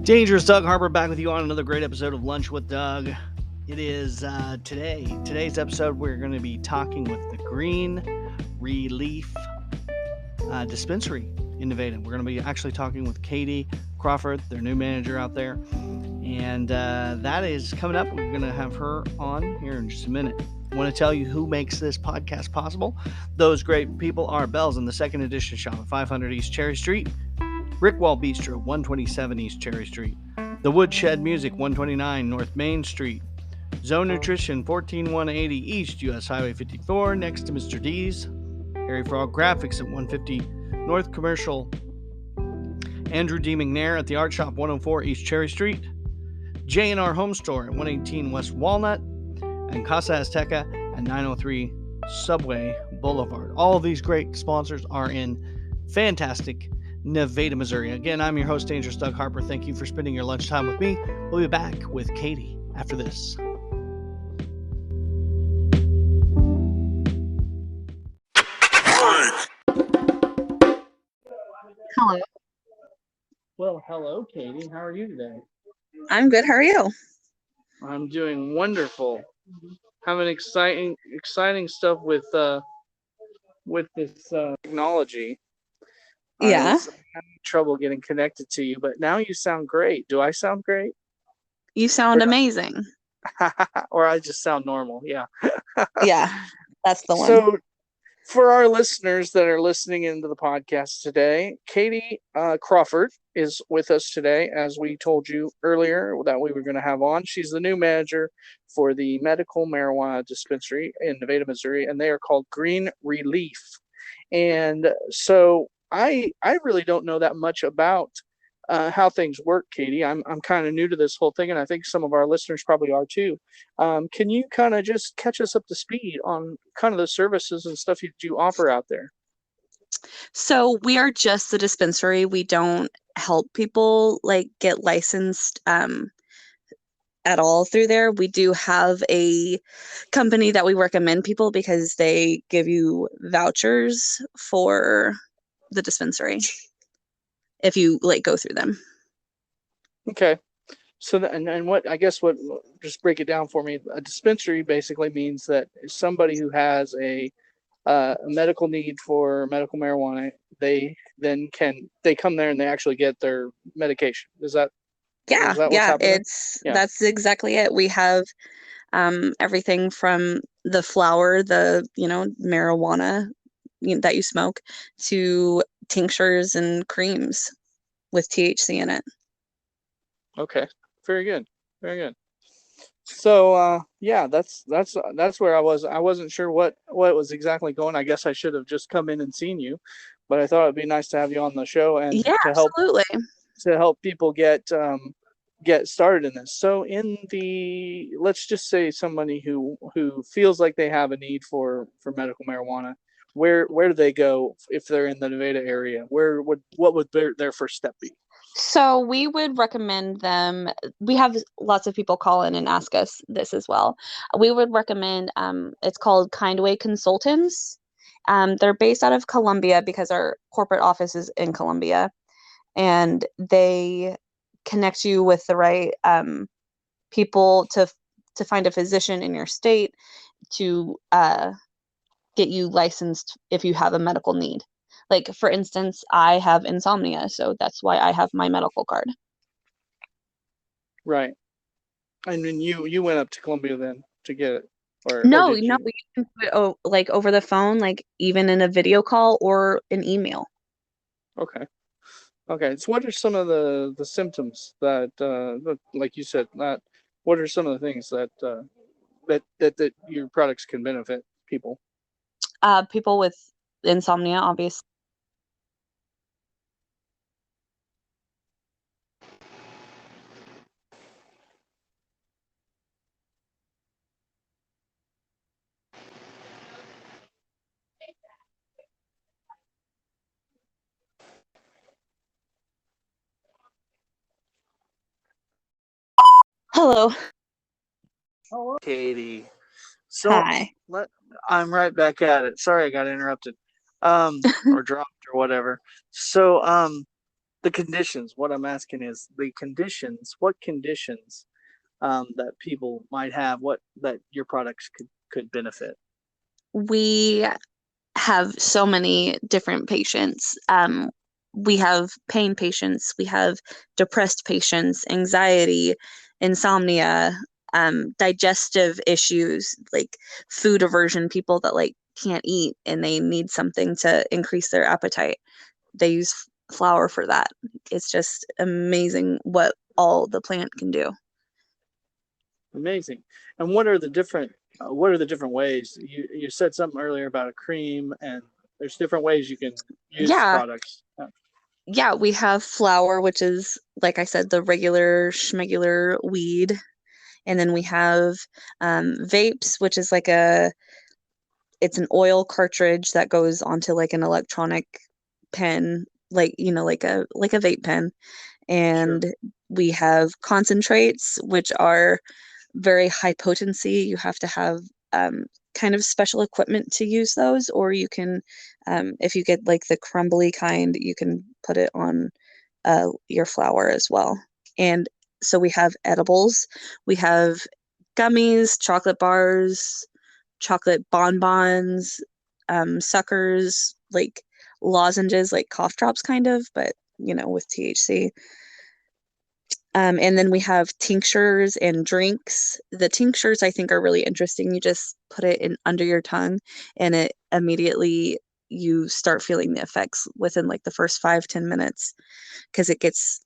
Dangerous Doug Harper back with you on another great episode of Lunch with Doug. It is today's episode. We're going to be talking with the Green Relief Dispensary in Nevada. We're going to be actually talking with Katie Crawford, their new manager out there, and that is coming up. We're going to have her on here in just a minute. I want to tell you who makes this podcast possible. Those great people are Bell's in the Second Edition Shop at 500 East Cherry Street, Rickwall Bistro, 127 East Cherry Street, The Woodshed Music, 129 North Main Street, Zone Nutrition, 14180 East US Highway 54, next to Mr. D's, Harry Frog Graphics at 150 North Commercial, Andrew D. McNair at the Art Shop, 104 East Cherry Street, J&R Home Store at 118 West Walnut, and Casa Azteca at 903 Subway Boulevard. All of these great sponsors are in fantastic Nevada, Missouri. Again, I'm your host, Dangerous Doug Harper. Thank you for spending your lunchtime with me. We'll be back with Katie after this. Hello. Well, hello, Katie. How are you today? I'm good. How are you? I'm doing wonderful. Having exciting stuff with this technology. Yeah. I was having trouble getting connected to you, but now you sound great. Do I sound great? You sound amazing. Or I just sound normal? Yeah. Yeah, that's the one. So, for our listeners that are listening into the podcast today, Katie Crawford is with us today, as we told you earlier that we were going to have on. She's the new manager for the medical marijuana dispensary in Nevada, Missouri, and they are called Green Relief. And so I really don't know that much about how things work, Katie. I'm kind of new to this whole thing, and I think some of our listeners probably are too. Can you kind of just catch us up to speed on kind of the services and stuff you offer out there? So we are just the dispensary. We don't help people like get licensed at all through there. We do have a company that we recommend people because they give you vouchers for the dispensary if you like go through them. Okay. So, and what, I guess what, just break it down for me. A dispensary basically means that somebody who has a medical need for medical marijuana, they come there and they actually get their medication. Is that what's happening? That's exactly it. We have everything from the flower, the marijuana that you smoke, to tinctures and creams with THC in it. Okay, very good. So yeah, that's where I was. I wasn't sure what was exactly going. I guess I should have just come in and seen you, but I thought it'd be nice to have you on the show and absolutely. to help people get started in this. So let's just say somebody who feels like they have a need for medical marijuana, where do they go if they're in the Nevada area? What would their first step be? So we would recommend them. We have lots of people call in and ask us this as well. We would recommend, it's called Kindway Consultants. They're based out of Columbia because our corporate office is in Columbia, and they connect you with the right people to find a physician in your state to get you licensed if you have a medical need. Like, for instance, I have insomnia, so that's why I have my medical card. Right. And then you went up to Columbia then to get it? No, we can do it like over the phone, like even in a video call or an email. Okay. So what are some of the symptoms that, like you said, what are some of the things that that your products can benefit people? People with insomnia, obviously. Hello. Hello, Katie. So Hi. I'm right back at it. Sorry, I got interrupted, or dropped or whatever. So the conditions. What I'm asking is the conditions. What conditions that people might have? What that your products could benefit? We have so many different patients. We have pain patients, we have depressed patients, anxiety, insomnia, digestive issues, like food aversion, people that like can't eat and they need something to increase their appetite. They use flour for that. It's just amazing what all the plant can do. Amazing. And what are the different ways? You said something earlier about a cream, and there's different ways you can use the Yeah, products. yeah, we have flour, which is, like I said, the regular schmegular weed. And then we have vapes, which is like it's an oil cartridge that goes onto like an electronic pen, like, like a vape pen. Sure. And we have concentrates, which are very high potency. You have to have kind of special equipment to use those, or you can, if you get like the crumbly kind, you can put it on your flour as well. And so we have edibles, we have gummies, chocolate bars, chocolate bonbons, suckers, like lozenges, like cough drops, kind of, but with THC. And then we have tinctures and drinks. The tinctures I think are really interesting. You just put it in under your tongue and it immediately you start feeling the effects within like the first 5-10 minutes because it gets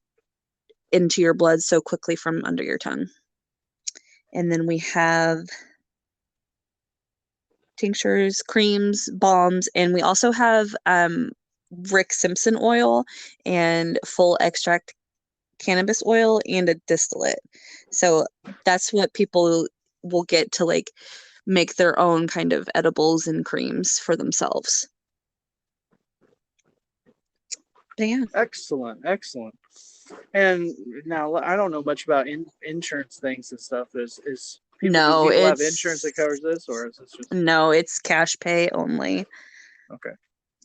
into your blood so quickly from under your tongue. And then we have tinctures, creams, balms, and we also have Rick Simpson oil and full extract cannabis oil and a distillate. So that's what people will get to like make their own kind of edibles and creams for themselves. But yeah. Excellent, excellent. And now I don't know much about insurance things and stuff. Is people do No, people have insurance that covers this, or is this just it's cash pay only. okay?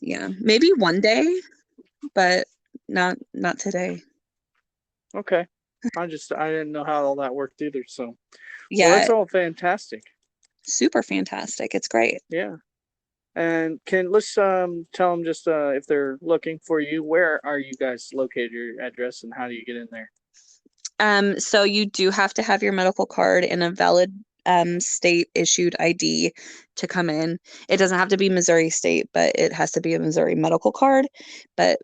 Yeah. Maybe one day, but not today. Okay. I didn't know how all that worked either. So, well, Yeah, that's all fantastic. super fantastic. It's great. Yeah. And let's tell them just if they're looking for you, where are you guys located, your address, and how do you get in there? So you do have to have your medical card and a valid state issued ID to come in. It doesn't have to be Missouri state, but it has to be a Missouri medical card. But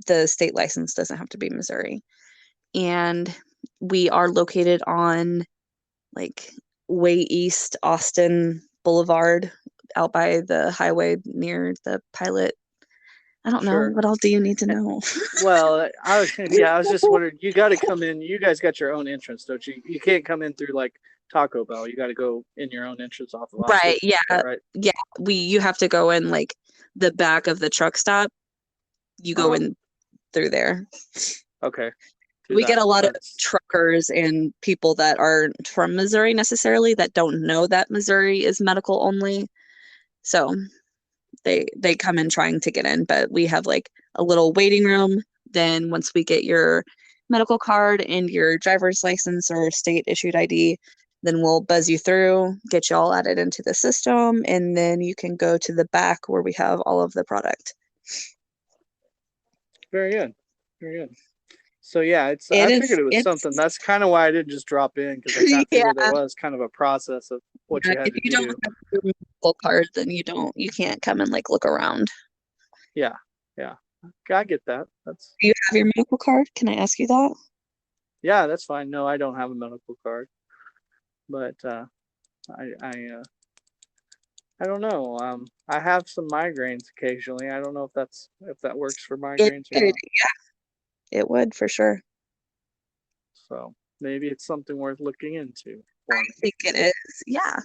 the state license doesn't have to be Missouri. And we are located on like way east Austin Boulevard, out by the highway near the Pilot. I don't know. Sure. What all do you need to know? Well, I was just wondering. You got to come in. You guys got your own entrance, don't you? You can't come in through like Taco Bell. You got to go in your own entrance off of Right. Osgood. Yeah. Is that right? Yeah. You have to go in like the back of the truck stop. You go Uh-huh. in through there. Okay. Do We get that. a lot of That's truckers and people that aren't from Missouri necessarily that don't know that Missouri is medical only. So they come in trying to get in, but we have like a little waiting room. Then once we get your medical card and your driver's license or state issued ID, then we'll buzz you through, get you all added into the system, and then you can go to the back where we have all of the product. very good. Very good. So yeah, It I is figured it was something. That's kind of why I didn't just drop in because I kind of yeah, figured there was kind of a process of what yeah. you had If to you don't do. have your medical card, then you can't come and like look around. Yeah. Yeah. I get that. That's Do you have your medical card? Can I ask you that? yeah, that's fine. No, I don't have a medical card, but I don't know. I have some migraines occasionally. I don't know if that works for It migraines or would, not. it would for sure. So maybe it's something worth looking into I for me. think it is. Yeah.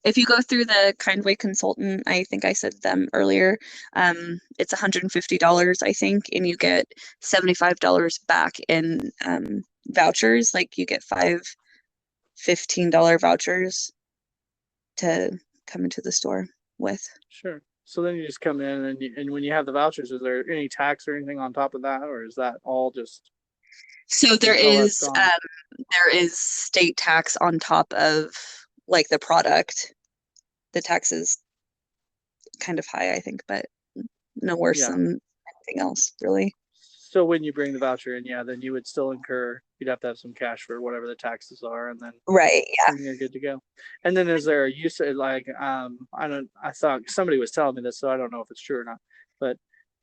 If you go through the Kindway consultant, I think I said them earlier, it's $150, I think, and you get $75 back in vouchers. Like you get five $15 vouchers to come into the store with. Sure. So then you just come in and when you have the vouchers, is there any tax or anything on top of that, or is that all just So until that's gone? there is state tax on top of like the product. The tax is kind of high, I think, but no worse Yeah. than anything else, really. So when you bring the voucher in, yeah, then you would still incur. You'd have to have some cash for whatever the taxes are, and Right, yeah. then you're good to go. And then is there a use like I thought somebody was telling me this, so I don't know if it's true or not, but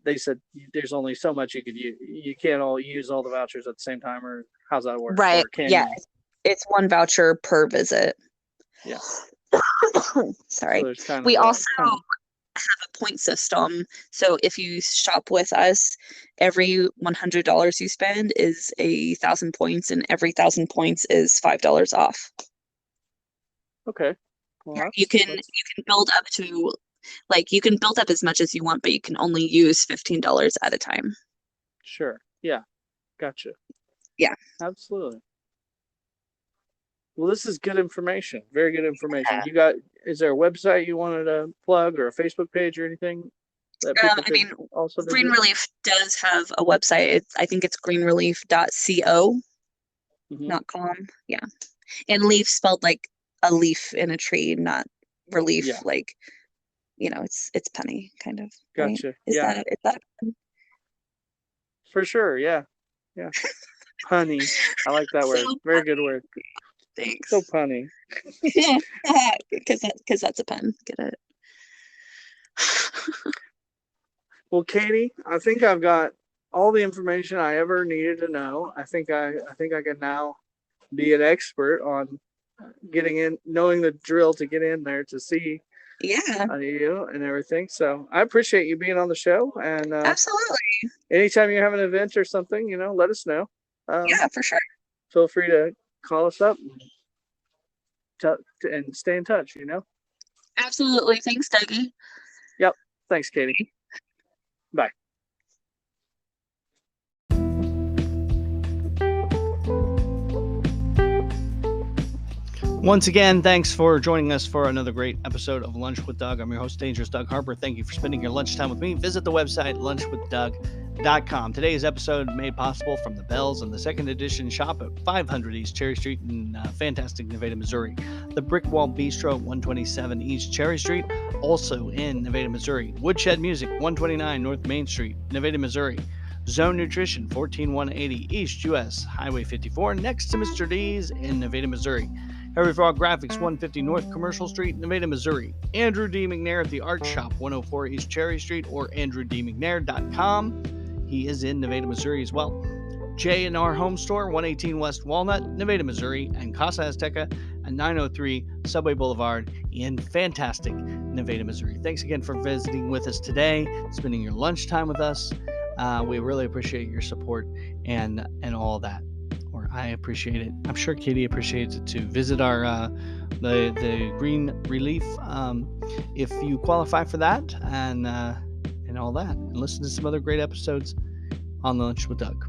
they said there's only so much you could use. You can't all use all the vouchers at the same time, or how's that work? Right, Or can yeah. you? It's one voucher per visit. Yeah. So Sorry. there's kind We of also kind of have a point system. So if you shop with us, every $100 you spend is 1,000 points, and every 1,000 points is $5 off. okay. Well, You can build up to you can build up as much as you want, but you can only use $15 at a time. sure. Yeah. Gotcha. Yeah. Absolutely. Well, this is good information. Very good information. Is there a website you wanted to plug or a Facebook page or anything that people I could mean, also Green visit? Relief does have a website. I think it's greenrelief.co, Mm-hmm. not com. Yeah. And leaf spelled like a leaf in a tree, not relief, Yeah. like, it's punny kind of, right? Gotcha. Is Yeah. that a pun? For sure. Yeah. Yeah. Punny. I like that So word. Very good word. So thanks. punny. Because that's a pun. Get it? Well, Katie, I think I've got all the information I ever needed to know. I think I can now be an expert on getting in, knowing the drill to get in there to see Yeah, you and everything. So I appreciate you being on the show. And absolutely. anytime you have an event or something, let us know. Yeah, for sure. Feel free to call us up and stay in touch. Absolutely. Thanks, Dougie. Yep. Thanks, Katie. Bye. Once again, thanks for joining us for another great episode of Lunch with Doug. I'm your host, Dangerous Doug Harper. Thank you for spending your lunchtime with me. Visit the website, lunchwithdoug.com. Today's episode made possible from the Bells and the second edition shop at 500 East Cherry Street in fantastic Nevada, Missouri. The Brick Wall Bistro at 127 East Cherry Street, also in Nevada, Missouri. Woodshed Music, 129 North Main Street, Nevada, Missouri. Zone Nutrition, 14180 East US Highway 54, next to Mr. D's in Nevada, Missouri. Harry Frog Graphics, 150 North Commercial Street, Nevada, Missouri. Andrew D. McNair at the Art Shop, 104 East Cherry Street, or andrewdmcnair.com. He is in Nevada, Missouri as well. J&R Home Store, 118 West Walnut, Nevada, Missouri, and Casa Azteca at 903 Subway Boulevard in fantastic Nevada, Missouri. Thanks again for visiting with us today, spending your lunchtime with us. We really appreciate your support and all that. Or I appreciate it. I'm sure Katie appreciates it too. Visit our the Green Relief if you qualify for that and all that, and listen to some other great episodes on Lunch with Doug.